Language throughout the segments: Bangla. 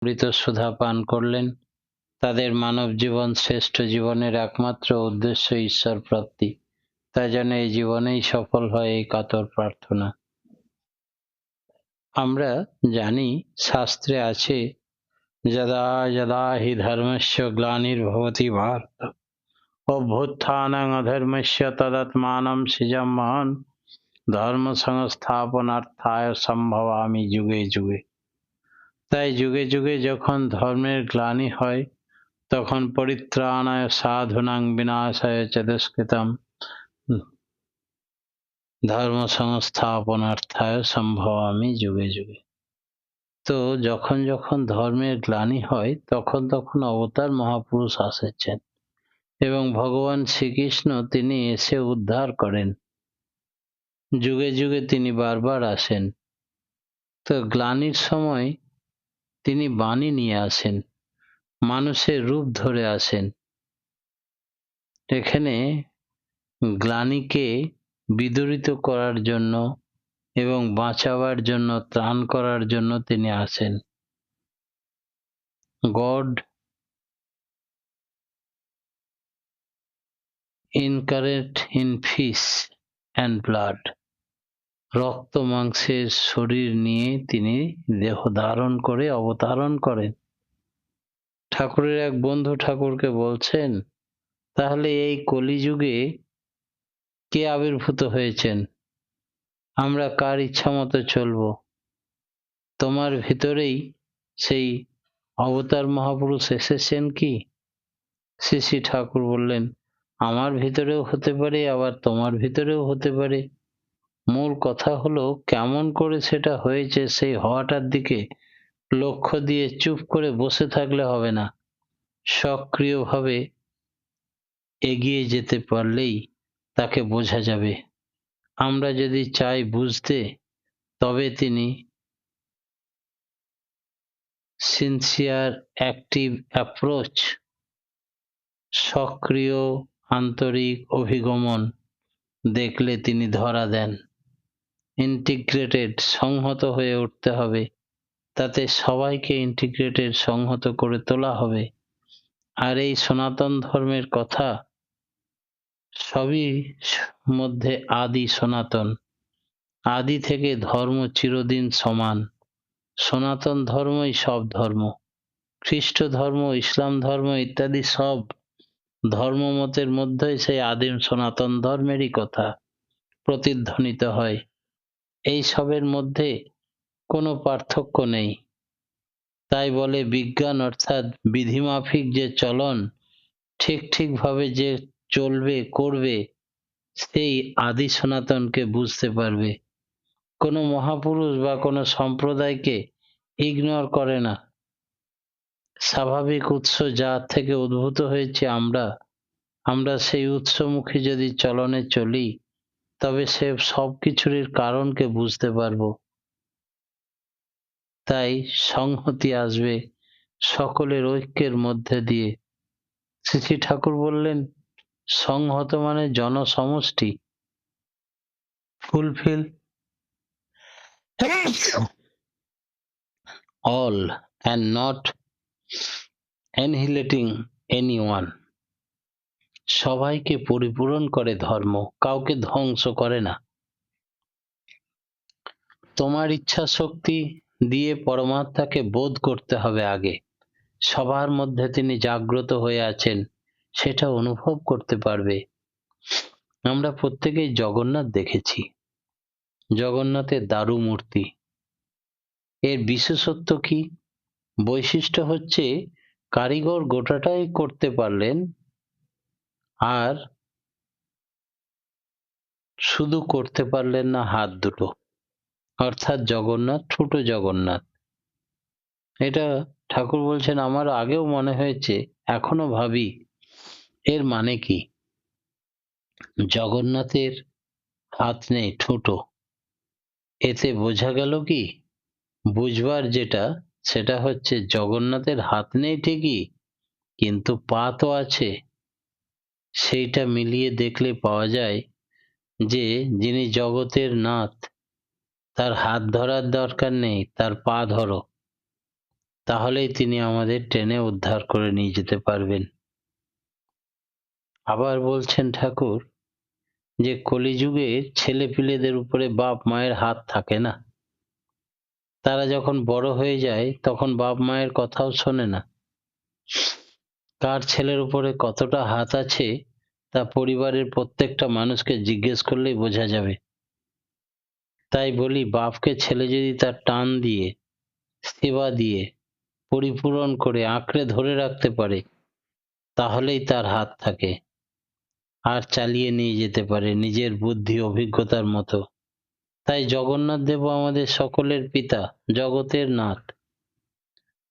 অমৃত সুধা পান করলেন। তাদের মানব জীবন শ্রেষ্ঠ জীবনের একমাত্র উদ্দেশ্য ঈশ্বর প্রাপ্তি। তা যেন এই জীবনেই সফল হয়, এই কাতর প্রার্থনা। আমরা জানি, শাস্ত্রে আছে, যদা যদা হি ধর্মস্য গ্লানির্ভবতি ভারত অভ্যুত্থানং অধর্মস্য তদাত্মানং সৃজাম্যহং ধর্ম সংস্থাপনার্থায় সম্ভবামি যুগে যুগে। তাই যুগে যুগে যখন ধর্মের গ্লানি হয়, তখন পরিত্রাণায় সাধুনাং বিনাশায় চ দুষ্কৃতম ধর্ম সংস্থাপনার্থায় সম্ভবামি যুগে যুগে। তো যখন যখন ধর্মের গ্লানি হয়, তখন তখন অবতার মহাপুরুষ আসেছেন এবং ভগবান শ্রীকৃষ্ণ তিনি এসে উদ্ধার করেন। যুগে যুগে তিনি বারবার আসেন। তো গ্লানির সময় তিনি বাণী নিয়ে আসেন, মানুষের রূপ ধরে আসেন। এখানে গ্লানিকে বিদরিত করার জন্য এবং বাঁচাবার জন্য, ত্রাণ করার জন্য তিনি আসেন। God incarnate in flesh and blood, রক্ত মাংসের শরীর নিয়ে তিনি দেহ ধারণ করে অবতরণ করেন। ঠাকুরের এক বন্ধু ঠাকুরকে বলছেন, তাহলে এই কলিযুগে কে আবির্ভূত হয়েছেন? আমরা কার ইচ্ছা মতো চলবো? তোমার ভিতরেই সেই অবতার মহাপুরুষ এসেছেন কি? শ্রী শ্রী ঠাকুর বললেন, আমার ভিতরেও হতে পারে, আবার তোমার ভিতরেও হতে পারে। মূল কথা হলো কেমন করে সেটা হয়েছে, সেই হওয়াটার দিকে লক্ষ্য দিয়ে চুপ করে বসে থাকলে হবে না। সক্রিয়ভাবে এগিয়ে যেতে পারলেই তাকে বোঝা যাবে। আমরা যদি চাই বুঝতে, তবে তিনি সিনসিয়ার অ্যাক্টিভ অ্যাপ্রোচ, সক্রিয় আন্তরিক অভিগমন দেখলে তিনি ধরা দেন। ইন্টিগ্রেটেড, সংহত হয়ে উঠতে হবে, তাতে সবাইকে ইন্টিগ্রেটেড, সংহত করে তোলা হবে। আর এই সনাতন ধর্মের কথা সবই মধ্যে আদি সনাতন, আদি থেকে ধর্ম চিরদিন সমান। সনাতন ধর্মই সব ধর্ম। খ্রিস্ট ধর্ম, ইসলাম ধর্ম ইত্যাদি সব ধর্মমতের মধ্যেই সেই আদিম সনাতন ধর্মেরই কথা প্রতিধ্বনিত হয়। এই সবের মধ্যে কোনো পার্থক্য নেই। তাই বলে বিজ্ঞান অর্থাৎ বিধিমাফিক যে চলন, ঠিকভাবে যে চলবে করবে, সেই আদি সনাতনকে বুঝতে পারবে। কোনো মহাপুরুষ বা কোনো সম্প্রদায়কে ইগনোর করে না। স্বাভাবিক উৎস যার থেকে উদ্ভূত হয়েছে আমরা সেই উৎসমুখী যদি চলনে চলি, তবে সে সব কিছুরই কারণকে বুঝতে পারবো। তাই সংহতি আসবে সকলের ঐক্যের মধ্যে দিয়ে। শ্রী শ্রী ঠাকুর বললেন, সংহত মানে জনসমষ্টি, fulfil all and not annihilating anyone. সবাইকে পরিপূরণ করে ধর্ম, কাউকে ধ্বংস করে না। তোমার ইচ্ছা শক্তি দিয়ে পরমাত্মাকে বোধ করতে হবে আগে। সবার মধ্যে তিনি জাগ্রত হয়ে আছেন, সেটা অনুভব করতে পারবে। আমরা প্রত্যেকেই জগন্নাথ দেখেছি, জগন্নাথের দারু মূর্তি। এর বিশেষত্ব কি? বৈশিষ্ট্য হচ্ছে কারিগর গোটাটাই করতে পারলেন, আর শুধু করতে পারলেন না হাত দুটো, অর্থাৎ জগন্নাথ, ছোট জগন্নাথ। এটা ঠাকুর বলছেন, আমার আগেও মনে হয়েছে, এখনো ভাবি এর মানে কি। জগন্নাথের হাত নেই, ছোট। এতে বোঝা গেল কি? বুঝবার যেটা, সেটা হচ্ছে জগন্নাথের হাত নেই ঠিকই, কিন্তু পা তো আছে। সেইটা মিলিয়ে দেখলে পাওয়া যায় যে যিনি জগতের নাথ, তার হাত ধরার দরকার নেই, তার পা ধরো। তাহলেই তিনি আমাদের টেনে উদ্ধার করে নিয়ে যেতে পারবেন। আবার বলছেন ঠাকুর যে কলিযুগে ছেলেপিলেদের উপরে বাপ মায়ের হাত থাকে না। তারা যখন বড় হয়ে যায় তখন বাপ মায়ের কথাও শোনে না। কার ছেলের উপরে কতটা হাত আছে তা পরিবারের প্রত্যেকটা মানুষকে জিজ্ঞেস করলেই বোঝা যাবে। তাই বলি, বাপকে ছেলে যদি তার টান দিয়ে, সেবা দিয়ে, পরিপূরণ করে আঁকড়ে ধরে রাখতে পারে, তাহলেই তার হাত থাকে, আর চালিয়ে নিয়ে যেতে পারে নিজের বুদ্ধি অভিজ্ঞতার মতো। তাই জগন্নাথ দেবও আমাদের সকলের পিতা, জগতের নাথ।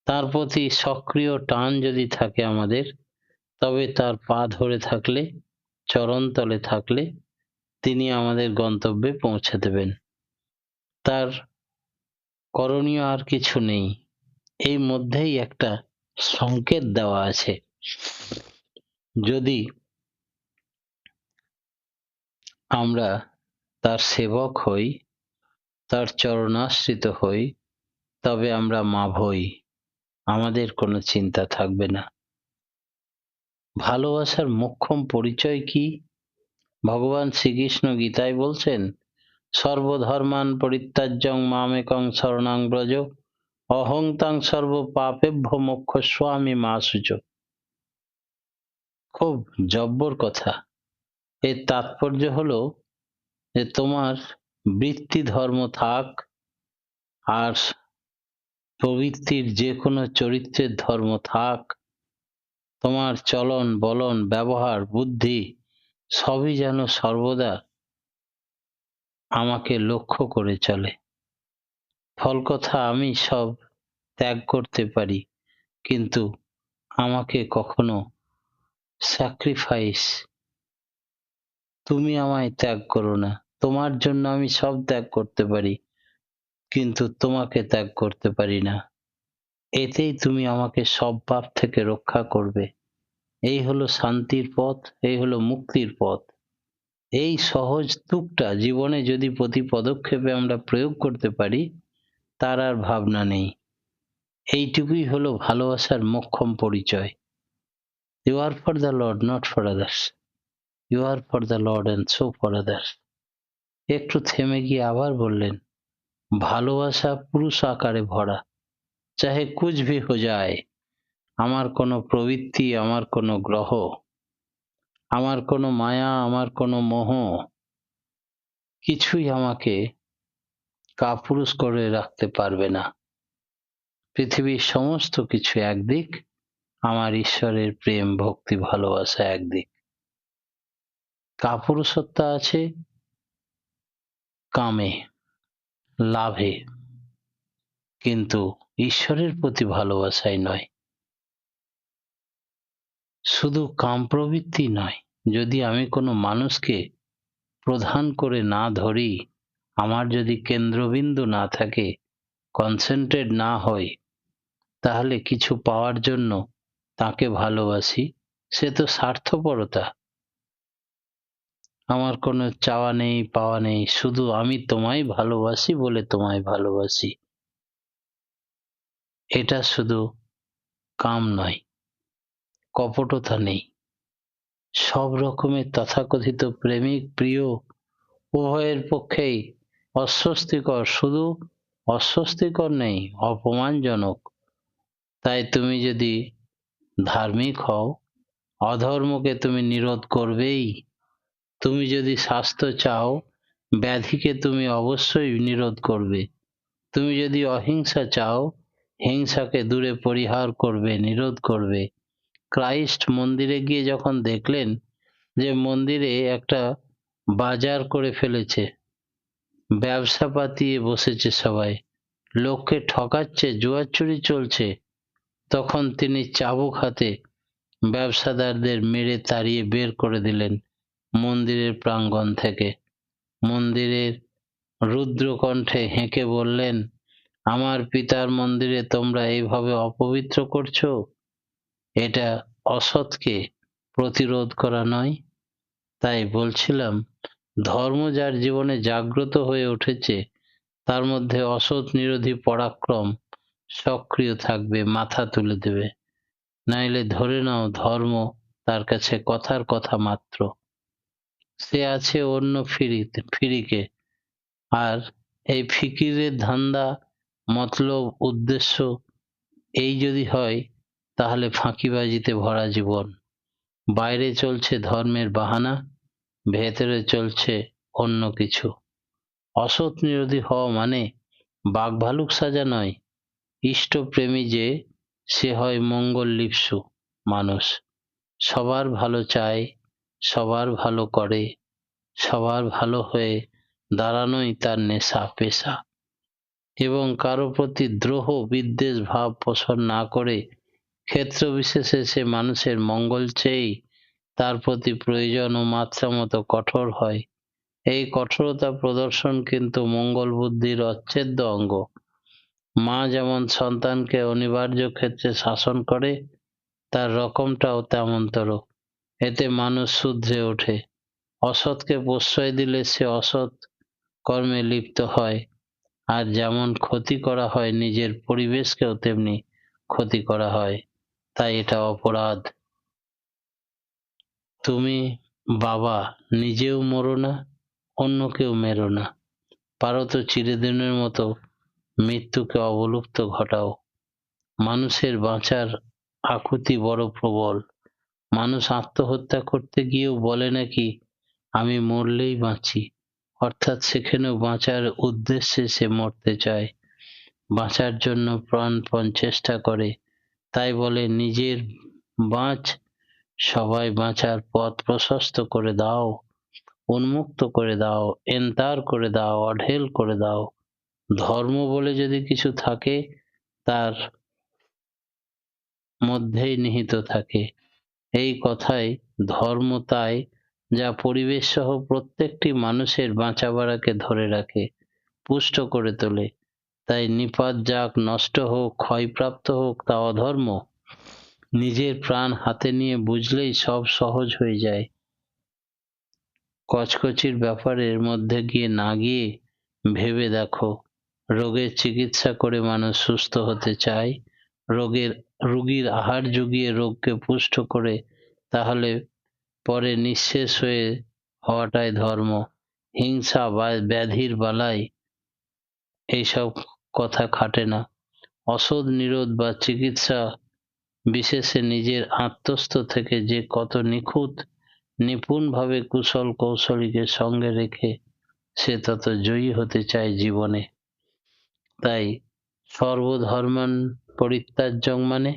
তার প্রতি সক্রিয় টান যদি থাকে আমাদের, তবে তার পা ধরে থাকলে, চরণ তলে থাকলে তিনি আমাদের গন্তব্যে পৌঁছে দেবেন। তার করণীয় আর কিছু নেই, এই মধ্যেই একটা সংকেত দেওয়া আছে। যদি আমরা তার সেবক হই, তার চরণাশ্রিত হই, তবে আমরা মাভ হই, আমাদের কোনো চিন্তা থাকবে না। ভালোবাসার মোক্ষম পরিচয় কি? ভগবান শ্রীকৃষ্ণ গীতায় বলছেন, সর্বধর্মান পরিত্যাজ্যং মামেকং শরণং ব্রজ, অহং তাং সর্ব পাপেভ্য মোক্ষস্বামী মা শুচ। খুব জব্বর কথা। এর তাৎপর্য হলো যে তোমার বৃত্তি ধর্ম থাক, আর প্রবৃত্তির যে কোনো চরিত্রের ধর্ম থাক, তোমার চলন বলন ব্যবহার বুদ্ধি সবই যেন সর্বদা আমাকে লক্ষ্য করে চলে। ফল কথা আমি সব ত্যাগ করতে পারি, কিন্তু আমাকে কখনো স্যাক্রিফাইস, তুমি আমায় ত্যাগ করো না। তোমার জন্য আমি সব ত্যাগ করতে পারি, কিন্তু তোমাকে ত্যাগ করতে পারি না। এতেই তুমি আমাকে সব পাপ থেকে রক্ষা করবে। এই হলো শান্তির পথ, এই হলো মুক্তির পথ। এই সহজ তুকটা জীবনে যদি প্রতি পদক্ষেপে আমরা প্রয়োগ করতে পারি, তার আর ভাবনা নেই। এইটুকুই হলো ভালোবাসার মোক্ষম পরিচয়। You are for the Lord, not for others. You are for the Lord and so for others. একটু থেমে গিয়ে আবার বললেন, ভালোবাসা পুরুষ আকারে ভরা, চাহে কুছ ভি হো যায়। আমার কোনো প্রবৃত্তি, আমার কোনো গ্রহ, আমার কোনো মায়া, আমার কোনো মোহ, কিছুই আমাকে কাপুরুষ করে রাখতে পারবে না। পৃথিবীর সমস্ত কিছু একদিক, আমার ঈশ্বরের প্রেম ভক্তি ভালোবাসা একদিক। কাপুরুষত্ব আছে কামে, লাভে, কিন্তু ঈশ্বরের প্রতি ভালোবাসাই নয়। শুধু কাম প্রবৃত্তি নয়, যদি আমি কোনো মানুষকে প্রধান করে না ধরি, আমার যদি কেন্দ্রবিন্দু না থাকে, কনসেন্ট্রেট না হই, তাহলে কিছু পাওয়ার জন্য তাকে ভালোবাসি, সে তো স্বার্থপরতা। আমার কোনো চাওয়া নেই পাওয়া নেই, শুধু আমি তোমায় ভালোবাসি বলে তোমায় ভালোবাসি। এটা শুধু কাম নয়, কপটতা নেই। সব রকমের তথাকথিত প্রেমিক প্রিয় উভয়ের পক্ষেই অস্বস্তিকর, শুধু অস্বস্তিকর নেই, অপমানজনক। তাই তুমি যদি ধার্মিক হও, অধর্মকে তুমি নিরোধ করবেই। তুমি যদি স্বাস্থ্য চাও, ব্যাধিকে তুমি অবশ্যই নিরোধ করবে। তুমি যদি অহিংসা চাও, হিংসাকে দূরে পরিহার করবে, নিরোধ করবে। ক্রাইস্ট মন্দিরে গিয়ে যখন দেখলেন যে মন্দিরে একটা বাজার করে ফেলেছে, ব্যবসা পাতিয়ে বসেছে সবাই, লোককে ঠকাচ্ছে, জুয়াচুরি চলছে, তখন তিনি চাবুক হাতে ব্যবসাদারদের মেরে তাড়িয়ে বের করে দিলেন মন্দিরের প্রাঙ্গণ থেকে। মন্দিরের রুদ্রকণ্ঠে হেঁকে বললেন, আমার পিতার মন্দিরে তোমরা এইভাবে অপবিত্র করছো, এটা অসৎকে প্রতিরোধ করা নয়। তাই বলছিলাম, ধর্ম যার জীবনে জাগ্রত হয়ে উঠেছে, তার মধ্যে অসৎ নিরোধী পরাক্রম সক্রিয় থাকবে, মাথা তুলে দেবে। নাইলে ধরে নাও ধর্ম তার কাছে কথার কথা মাত্র। সে আছে অন্য ফিরিকে। আর এই ফিকিরের ধান্দা, মতলব, উদ্দেশ্য এই যদি হয়, তাহলে ফাঁকিবাজিতে ভরা জীবন। বাইরে চলছে ধর্মের বাহানা, ভেতরে চলছে অন্য কিছু। অসৎ বিরোধী হওয়া মানে বাঘ ভালুক সাজা নয়। ইষ্টপ্রেমী যে, সে হয় মঙ্গল লিপ্সু মানুষ। সবার ভালো চায়, সবার ভালো করে, সবার ভালো হয়ে দাঁড়ানোই তার নেশা পেশা। এবং কারো প্রতি দ্রোহ বিদ্বেষ ভাব পোষণ না করে ক্ষেত্র বিশেষে সে মানুষের মঙ্গল চেয়েই তার প্রতি প্রয়োজন ও মাত্রা মতো কঠোর হয়। এই কঠোরতা প্রদর্শন কিন্তু মঙ্গল বুদ্ধির অচ্ছেদ্য অঙ্গ। মা যেমন সন্তানকে অনিবার্য ক্ষেত্রে শাসন করে, তার রকমটাও তেমনতর। এতে মানুষ শুধরে ওঠে। অসৎকে প্রশ্রয় দিলে সে অসৎ কর্মে লিপ্ত হয়। আর যেমন ক্ষতি করা হয় নিজের পরিবেশকেও তেমনি ক্ষতি করা হয়। তাই এটা অপরাধ। তুমি বাবা নিজেও মরো না, অন্যকেও মেরো না। পারো তো চিরদিনের মতো মৃত্যুকে অবলুপ্ত ঘটাও। মানুষের বাঁচার আকুতি বড় প্রবল। মানুষ আত্মহত্যা করতে গিয়েও বলে নাকি আমি মরলেই বাঁচি। অর্থাৎ সেখানেও বাঁচার উদ্দেশ্যে সে মরতে চায়, বাঁচার জন্য প্রাণপণ চেষ্টা করে। তাই বলে নিজের বাঁচ, সবাই বাঁচার পথ প্রশস্ত করে দাও, উন্মুক্ত করে দাও, এন্তার করে দাও, অঢেল করে দাও। ধর্ম বলে যদি কিছু থাকে, তার মধ্যেই নিহিত থাকে এই কথাই ধর্ম। তাই যা পরিবেশ সহ প্রত্যেকটি মানুষের বাঁচাবাড়াকে ধরে রাখে, পুষ্ট করে তোলে। তাই নিপাত যাক, নষ্ট হোক, ক্ষয়প্রাপ্ত হোক, তা অধর্ম। নিজের প্রাণ হাতে নিয়ে বুঝলেই সব সহজ হয়ে যায়। কচকচির ব্যাপারের মধ্যে গিয়ে না গিয়ে ভেবে দেখো, রোগের চিকিৎসা করে মানুষ সুস্থ হতে চায়, রোগীর আহার জুগিয়ে রোগকে পুষ্ট করে, তাহলে পরে নিঃশেষ হয়ে হওয়াটাই ধর্ম। হিংসা বা ব্যাধির বালাই এইসব কথা খাটে না। অসৎ নিরোধ বা চিকিৎসা বিশেষে নিজের আত্মস্থ থেকে যে কত নিপুণভাবে কুশল কৌশলীকে সঙ্গে রেখে সে তত জয়ী হতে চায় জীবনে। তাই সর্বধর্মান পরিত্যাজ্যং মানে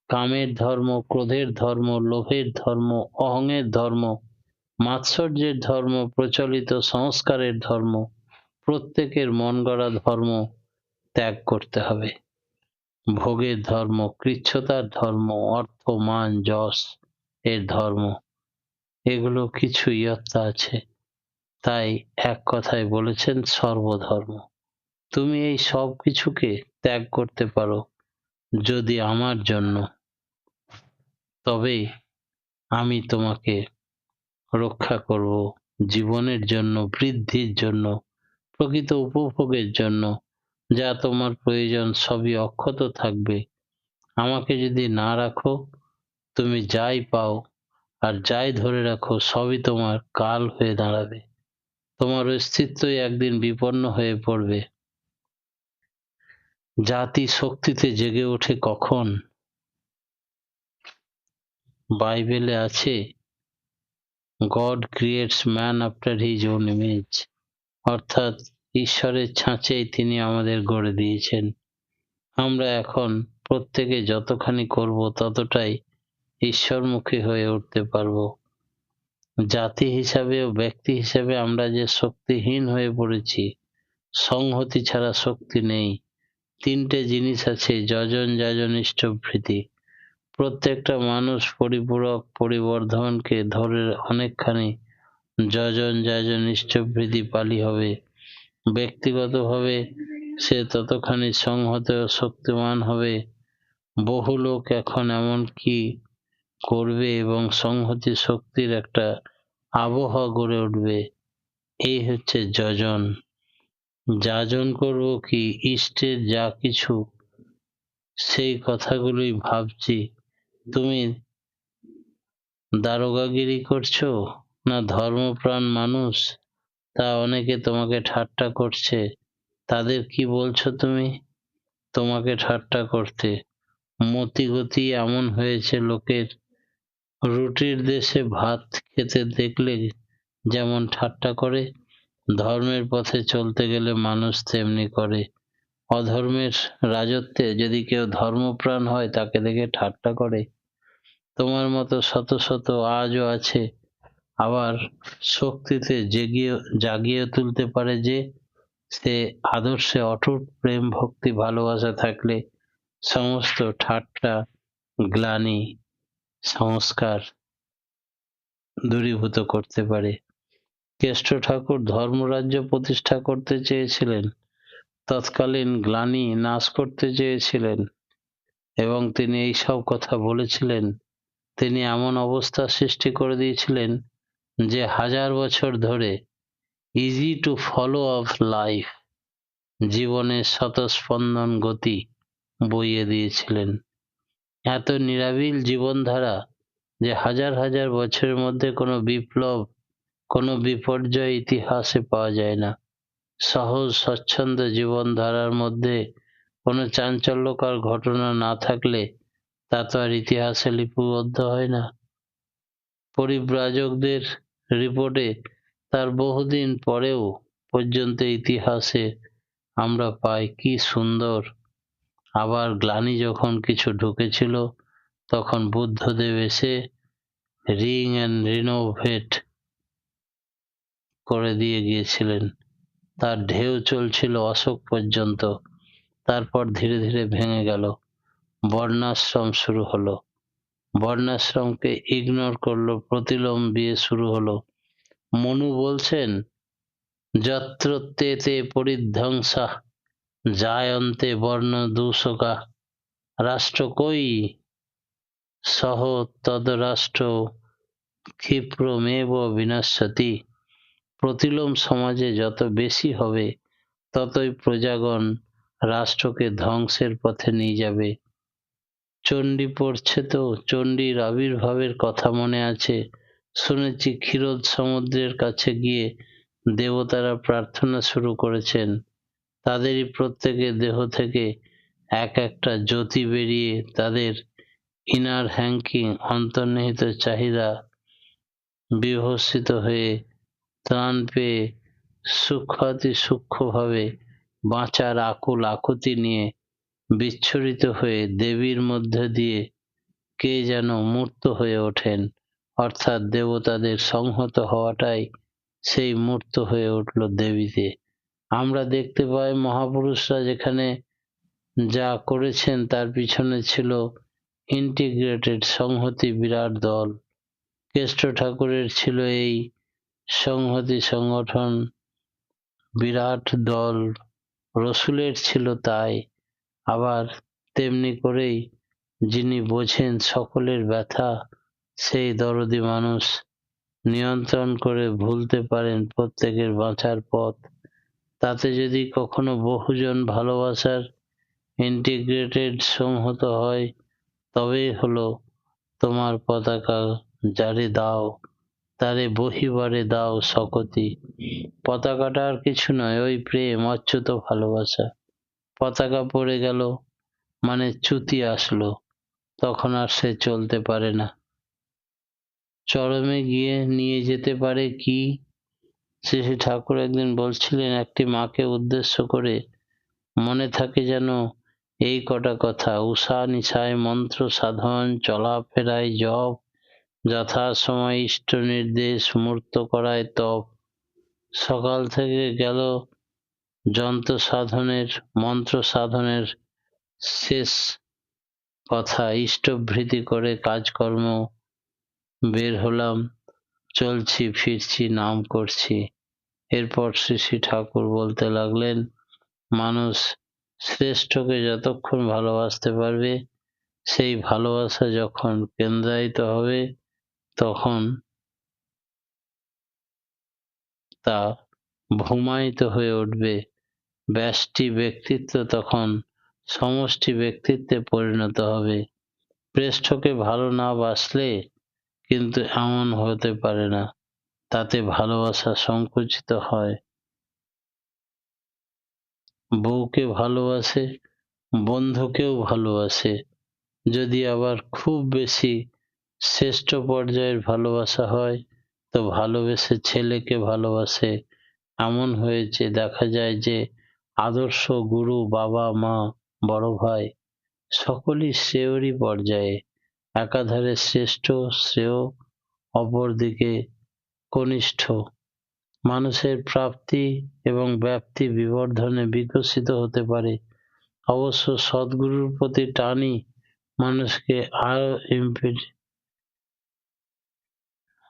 কামের ধর্ম, ক্রোধের ধর্ম, লোভের ধর্ম, অহংয়ের ধর্ম, মাৎসর্যের ধর্ম, প্রচলিত সংস্কারের ধর্ম, প্রত্যেকের মন গড়া ধর্ম ত্যাগ করতে হবে। ভোগের ধর্ম, কৃচ্ছতার ধর্ম, অর্থ মান যশ এর ধর্ম, এগুলো কিছু ইয়ত্তা আছে। তাই এক কথায় বলেছেন সর্বধর্ম। তুমি এই সব কিছুকে ত্যাগ করতে পারো যদি আমার জন্য, তবে আমি তোমাকে রক্ষা করব, জীবনের জন্য, বৃদ্ধির জন্য, প্রকৃত উপভোগের জন্য। যা তোমার প্রয়োজন সবই অক্ষত থাকবে। আমাকে যদি না রাখো, তুমি যাই পাও আর যাই ধরে রাখো সবই তোমার কাল হয়ে দাঁড়াবে। তোমার অস্তিত্বই একদিন বিপন্ন হয়ে পড়বে। জাতি শক্তিতে জেগে ওঠে কখন? বাইবেলে আছে, god creates man after his own image. অর্থাৎ ঈশ্বরের ছাঁচেই তিনি আমাদের গড়ে দিয়েছেন। আমরা এখন প্রত্যেকে যতখানি করব ততটাই ঈশ্বরমুখী হয়ে উঠতে পারব। জাতি হিসাবে ও ব্যক্তি হিসাবে আমরা যে শক্তিহীন হয়ে পড়েছি, সংহতি ছাড়া শক্তি নেই। তিনটে জিনিস আছে, যজন যাজন ইষ্টভৃতি। প্রত্যেকটা মানুষ পরিপূরক পরিবর্ধনকে ধরে অনেকখানি যজন যাজন ইষ্টভৃতি পালি হবে। ব্যক্তিগতভাবে সে ততখানি সংহত ও শক্তিমান হবে। বহু লোক এখন এমন কি করবে এবং সংহতি শক্তির একটা আবহাওয়া গড়ে উঠবে। এই হচ্ছে যজন। যাজন করব কি, ইষ্টের যা কিছু সেই কথাগুলোই ভাবছি। তুমি দারোগাগিরি করছো না ধর্মপ্রাণ মানুষ? তা অনেকে তোমাকে ঠাট্টা করছে, তাদের কি বলছো তুমি? তোমাকে ঠাট্টা করতে মতিগতি এমন হয়েছে লোকের, রুটির দেশে ভাত খেতে দেখলে যেমন ঠাট্টা করে, ধর্মের পথে চলতে গেলে মানুষ তেমনি করে। অধর্মের রাজত্বে যদি কেউ ধর্মপ্রাণ হয় তাকে দেখে ঠাট্টা করে। তোমার মতো শত শত আজও আছে, আবার শক্তিতে জাগিয়ে তুলতে পারে যে সে আদর্শে অটুট প্রেম ভক্তি ভালোবাসা থাকলে সমস্ত ঠাট্টা গ্লানি সংস্কার দূরীভূত করতে পারে। কেষ্ট ঠাকুর ধর্মরাজ্য প্রতিষ্ঠা করতে চেয়েছিলেন, তৎকালীন গ্লানি নাশ করতে চেয়েছিলেন, এবং তিনি এই সব কথা বলেছিলেন। তিনি এমন অবস্থা সৃষ্টি করে দিয়েছিলেন যে হাজার বছর ধরে easy to follow of life, জীবনের স্বতঃস্পন্দন গতি বইয়ে দিয়েছিলেন। এত নিরাবিল জীবনধারা যে হাজার হাজার বছরের মধ্যে কোনো বিপ্লব, কোনো বিপর্যয় ইতিহাসে পাওয়া যায় না। সহজ স্বচ্ছন্দ জীবনধারার মধ্যে কোনো চাঞ্চল্যকর ঘটনা না থাকলে তা তো আর ইতিহাসে লিপিবদ্ধ হয় না। পরিব্রাজকদের রিপোর্টে তার বহুদিন পরেও পর্যন্ত ইতিহাসে আমরা পাই কি সুন্দর। আবার গ্লানি যখন কিছু ঢুকেছিল তখন বুদ্ধদেব এসে রিং অ্যান্ড রিনোভেট করে দিয়ে গিয়েছিলেন। তার ঢেউ চলছিল অশোক পর্যন্ত, তারপর ধীরে ধীরে ভেঙে গেল, বর্ণাশ্রম শুরু হলো, বর্ণাশ্রমকে ইগনোর করলো, প্রতিলোম বিয়ে শুরু হলো। মনু বলছেন যত্র তে তে পরিধ্বংসা জায়ন্তে বর্ণ দূষকা, রাষ্ট্র কই সহ তদ রাষ্ট্র ক্ষিপ্রমেব বিনশ্যতি। প্রতিলোম সমাজে যত বেশি হবে ততই প্রজাগণ রাষ্ট্রকে ধ্বংসের পথে নিয়ে যাবে। চণ্ডী পড়ছে তো, চণ্ডীর আবির্ভাবের কথা মনে আছে? শুনেছি ক্ষীরোদ সমুদ্রের কাছে গিয়ে দেবতারা প্রার্থনা শুরু করেছেন। তাদেরই প্রত্যেকের দেহ থেকে এক একটা জ্যোতি বেরিয়ে তাদের ইনার হ্যাঙ্কিং অন্তর্নিহিত চাহিদা বিভূষিত হয়ে ত্রাণ পেয়ে সূক্ষ্মাতি সূক্ষ্মভাবে বাঁচার আকুল আকুতি নিয়ে বিচ্ছুরিত হয়ে দেবীর মধ্যে দিয়ে কে যেন মূর্ত হয়ে ওঠেন, অর্থাৎ দেবতাদের সংহত হওয়াটাই সেই মূর্ত হয়ে উঠল দেবীতে। আমরা দেখতে পাই মহাপুরুষরা যেখানে যা করেছেন তার পিছনে ছিল ইন্টিগ্রেটেড সংহতি বিরাট দল। কেষ্ট ঠাকুরের ছিল এই সংহতি সংগঠন বিরাট দল, রসুলের ছিল তাই। আবার তেমনি করেই যিনি বোঝেন সকলের ব্যথা, সেই দরদি মানুষ নিয়ন্ত্রণ করে ভুলতে পারেন প্রত্যেকের বাঁচার পথ। তাতে যদি কখনো বহুজন ভালোবাসার ইন্টিগ্রেটেড সংহত হয় তবেই হলো তোমার পতাকা যারে দাও তারে বহিবারে দাও শকতি। পতাকাটা আর কিছু নয়, ওই প্রেম অচ্যুত ভালোবাসা। পতাকা পড়ে গেল মানে চ্যুতি আসলো, তখন আর সে চলতে পারে না। চরমে গিয়ে নিয়ে যেতে পারে কি? শ্রী শ্রী ঠাকুর একদিন বলছিলেন একটি মাকে উদ্দেশ্য করে, মনে থাকে যেন এই কটা কথা, উষা নিশায় মন্ত্র সাধন, চলাফেরায় জপ, যথাসময় ইষ্ট নির্দেশ, মূর্ত করায় তপ। সকাল থেকে গেল যন্ত্র সাধনের মন্ত্র সাধনের শেষ কথা, ইষ্টভৃতি করে কাজকর্ম বের হলাম, চলছি ফিরছি নাম করছি। এরপর শ্রী শ্রী ঠাকুর বলতে লাগলেন, মানুষ শ্রেষ্ঠকে যতক্ষণ ভালোবাসতে পারবে, সেই ভালোবাসা যখন কেন্দ্রায়িত হবে তখন তা ভূমায়িত হয়ে উঠবে। ব্যষ্টি ব্যক্তিত্ব তখন সমষ্টি ব্যক্তিত্বে পরিণত হবে। প্রেষ্ঠকে ভালো না বাসলে কিন্তু এমন হতে পারে না, তাতে ভালোবাসা সংকুচিত হয়। বউকে ভালোবাসে, বন্ধুকেও ভালোবাসে। যদি আবার খুব বেশি শ্রেষ্ঠ পর্যায়ের ভালোবাসা হয় তো ভালোবেসে ছেলেকে ভালোবাসে। এমন হয়েছে, দেখা যায় যে আদর্শ গুরু, বাবা, মা, বড় ভাই সকলই শ্রেয়রই পর্যায়ে, একাধারে শ্রেষ্ঠ, শ্রেয়, অপরদিকে কনিষ্ঠ। মানুষের প্রাপ্তি এবং ব্যাপ্তি বিবর্ধনে বিকশিত হতে পারে। অবশ্য সদ্গুরুর প্রতি টানই মানুষকে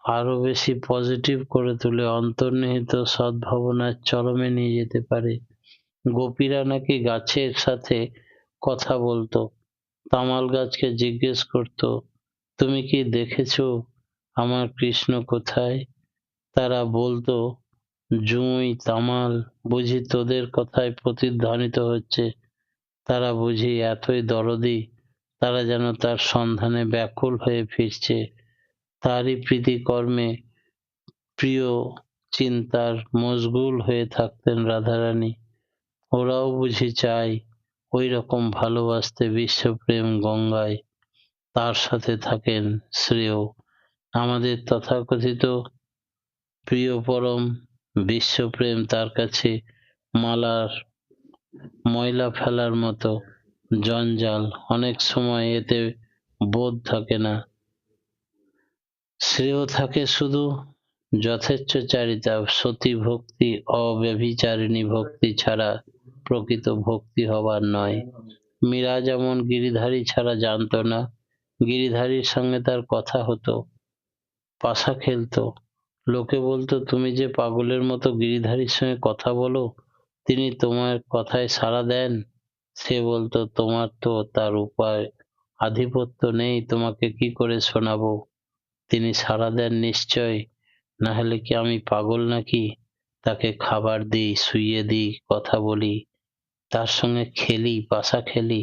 আরো বেশি পজিটিভ করে তুলে, অন্তর্নিহিত সদ্ভাবনার চরমে নিয়ে যেতে পারে। গোপীরা নাকি গাছের সাথে কথা বলতো, তামাল গাছকে জিজ্ঞেস করতো, তুমি কি দেখেছো আমার কৃষ্ণ কোথায়? তারা বলতো, জুঁই, তামাল, বুঝি তোদের কথায় প্রতিধ্বনিত হচ্ছে। তারা বুঝি এতই দরদি, তারা যেন তার সন্ধানে ব্যাকুল হয়ে ফিরছে। তারই প্রীতিকর্মে প্রিয় চিন্তার মশগুল হয়ে থাকতেন রাধারানী। ওরাও বুঝি চায় ওই রকম ভালোবাসতে বিশ্বপ্রেম গঙ্গায়, তার সাথে থাকেন শ্রেয়। আমাদের তথাকথিত প্রিয় পরম বিশ্বপ্রেম তার কাছে মালার ময়লা ফেলার মতো জঞ্জাল, অনেক সময় এতে বোধ থাকে না। শ্রেয় থাকে শুধু যথেচ্ছচারিতা, সতী ভক্তি, অব্যভিচারিণী ভক্তি ছাড়া প্রকৃত ভক্তি হবার নয়। মীরা যেমন গিরিধারী ছাড়া জানতো না, গিরিধারীর সঙ্গে তার কথা হতো, পাশা খেলতো। লোকে বলতো, তুমি যে পাগলের মতো গিরিধারীর সঙ্গে কথা বলো, তিনি তোমার কথায় সাড়া দেন? সে বলতো, তোমার তো তার উপায় আধিপত্য নেই, তোমাকে কি করে শোনাবো? তিনি সাড়া দেন নিশ্চয়, না হলে কি আমি পাগল নাকি? তাকে খাবার দিই, শুইয়ে দিই, কথা বলি, তার সঙ্গে খেলি, পাশা খেলি,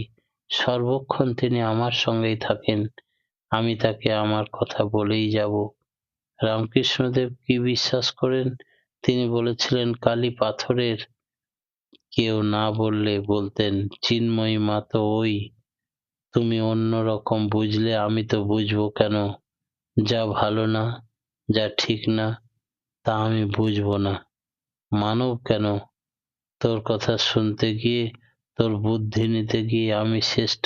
সর্বক্ষণ তিনি আমার সঙ্গেই থাকেন, আমি তাকে আমার কথা বলেই যাব। রামকৃষ্ণদেব কি বিশ্বাস করেন? তিনি বলেছিলেন, কালী পাথরের, কেউ না বললে বলতেন, চিন্ময়ী মা তো ওই, তুমি অন্য রকম বুঝলে, আমি তো বুঝবো কেন? যা ভালো না, যা ঠিক না, তা আমি বুঝবো না, মানব কেন? তোর কথা শুনতে গিয়ে, তোর বুদ্ধি নিতে গিয়ে আমি শেষ